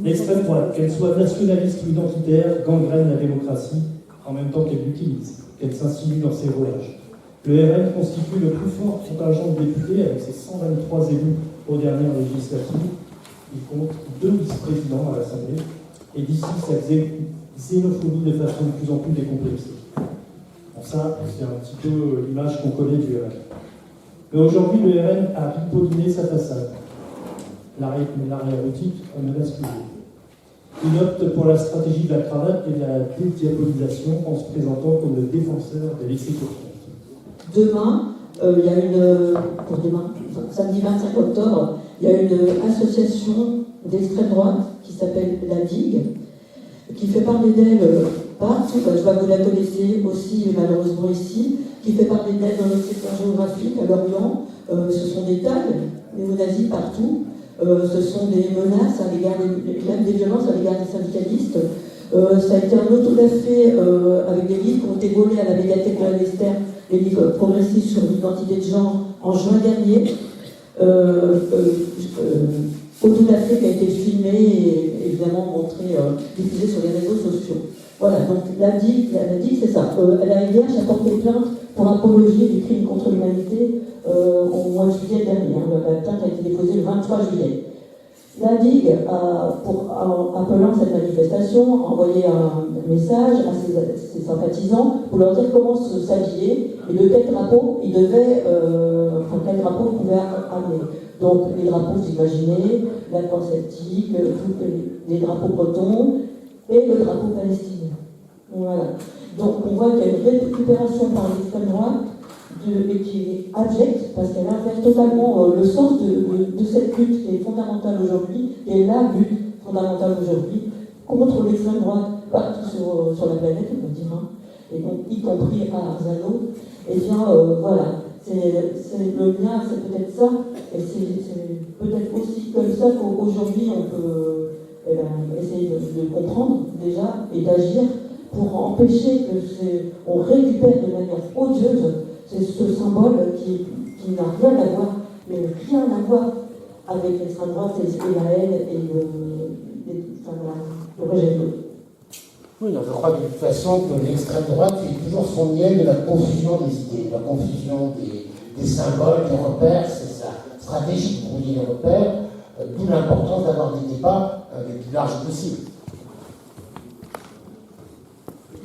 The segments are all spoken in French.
L'extrême droite, qu'elle soit nationaliste ou identitaire, gangrène la démocratie, en même temps qu'elle l'utilise, qu'elle s'insinue dans ses rouages. Le RN constitue le plus fort contingent de députés avec ses 123 élus aux dernières législatives. Il compte 2 vice-présidents à l'Assemblée et d'ici sa xénophobie de façon de plus en plus décomplexée. Bon, ça, c'est un petit peu l'image qu'on connaît du RN. Mais aujourd'hui, le RN a ripolliné sa façade. L'arrière-boutique ne menace plus. Il opte pour la stratégie de la cravate et de la dédiabolisation en se présentant comme le défenseur des laissés-pour-compte. Demain, il y a samedi 25 octobre, il y a une association d'extrême droite qui s'appelle La Digue, qui fait parler d'elle partout. Je vois que vous la connaissez aussi, malheureusement ici, qui fait parler d'elle dans notre secteur géographique, à Lorient. Ce sont des tags néo-nazis partout. Ce sont des menaces à l'égard des violences à l'égard des syndicalistes. Ça a été un autodafé avec des livres qui ont été volés à la médiathèque de la Lester, les livres progressistes sur l'identité de genre en juin dernier. Autodafé qui a été filmé et évidemment montré, diffusé sur les réseaux sociaux. Voilà, donc la DIC, c'est ça. La LDH a porté plainte pour apologie du crime contre l'humanité au mois de juillet dernier. La plainte a été déposée le 23 juillet. La DIG, appelant cette manifestation, a envoyé un message à ses sympathisants pour leur dire comment s'habiller et de quel drapeau ils devaient, quel drapeau ils pouvaient amener. Donc les drapeaux, vous imaginez, la croix celtique, les drapeaux bretons et le drapeau palestinien. Voilà. Donc on voit qu'il y a une récupération par l'extrême droite et qui est abjecte parce qu'elle inverse totalement le sens de cette lutte qui est fondamentale aujourd'hui, et la lutte fondamentale aujourd'hui contre l'extrême droite partout sur la planète, on peut dire, et donc y compris à Arzano. Et bien voilà, c'est le lien, c'est peut-être ça, et c'est peut-être aussi comme ça qu'aujourd'hui on peut essayer de comprendre déjà et d'agir pour empêcher qu'on récupère de manière odieuse ce symbole qui n'a rien à voir, mais rien à voir avec l'extrême droite et la haine et le rejet de l'autre. Oui, je crois de toute façon que l'extrême droite fait toujours son miel de la confusion des idées, de la confusion des symboles, des repères. C'est sa stratégie pour lier les repères, d'où l'importance d'avoir des débats le plus large possible.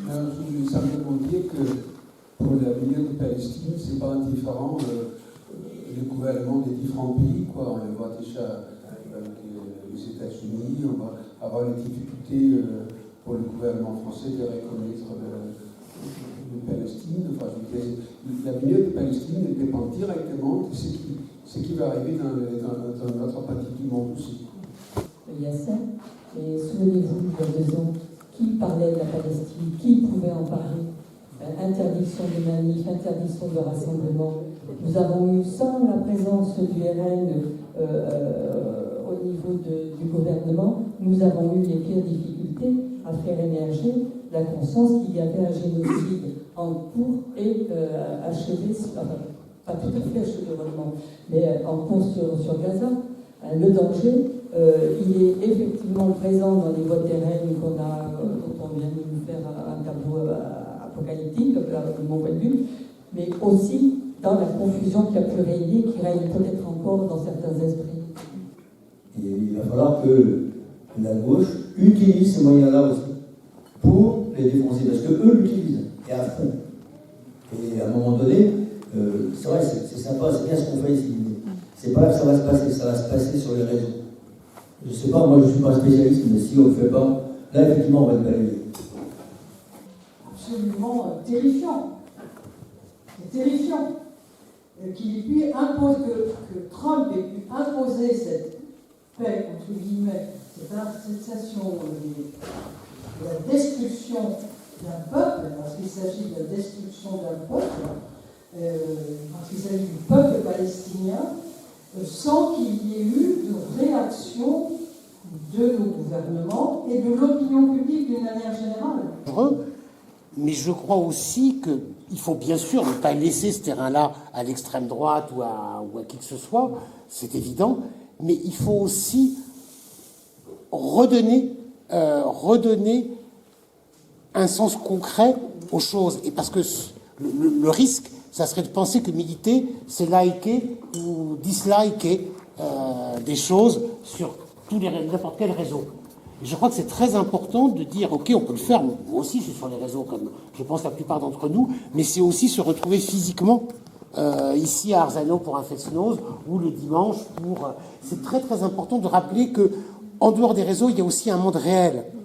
Je voulais simplement dire que pour l'avenir de Palestine, c'est pas indifférent le gouvernement des différents pays, quoi. On le voit déjà avec les États-Unis, on va avoir des difficultés pour le gouvernement français de reconnaître le Palestine. Enfin, l'avenir de Palestine dépend directement de ce qui va arriver dans notre partie du monde aussi. Yasser, et souvenez-vous, il y a 2 ans, qui parlait de la Palestine, qui pouvait en parler? Interdiction de manifs, interdiction de rassemblement. Nous avons eu, sans la présence du RN au niveau du gouvernement, nous avons eu les pires difficultés à faire émerger la conscience qu'il y avait un génocide en cours et achevé, pas tout à fait achevé heureusement, mais en cours sur Gaza. Le danger, il est effectivement présent dans les votes RN dont on vient de nous faire un tableau apocalyptique, de mon point de vue, mais aussi dans la confusion qui a pu régner, qui règne peut-être encore dans certains esprits. Et il va falloir que la gauche utilise ces moyens-là aussi pour les défoncer, parce qu'eux l'utilisent, et à fond. Et à un moment donné, c'est vrai, c'est sympa, c'est bien ce qu'on fait ici. C'est pas là que ça va se passer sur les réseaux. Je sais pas, moi je suis pas un spécialiste, mais si on le fait pas, là effectivement on va être balayé. Absolument terrifiant. C'est terrifiant que Trump ait pu imposer cette paix, entre guillemets, cette sensation de la destruction d'un peuple, parce qu'il s'agit de la destruction d'un peuple, parce qu'il s'agit du peuple palestinien, sans qu'il y ait eu de réaction de nos gouvernements et de l'opinion publique d'une manière générale. Mais je crois aussi qu'il faut bien sûr ne pas laisser ce terrain-là à l'extrême droite ou à qui que ce soit, c'est évident, mais il faut aussi redonner un sens concret aux choses. Et parce que le risque, ça serait de penser que militer, c'est liker ou disliker des choses sur n'importe quel réseau. Et je crois que c'est très important de dire, ok, on peut le faire, moi aussi je suis sur les réseaux, comme je pense la plupart d'entre nous, mais c'est aussi se retrouver physiquement ici à Arzano pour un Fest-Noz, ou le dimanche pour... C'est très très important de rappeler que en dehors des réseaux, il y a aussi un monde réel.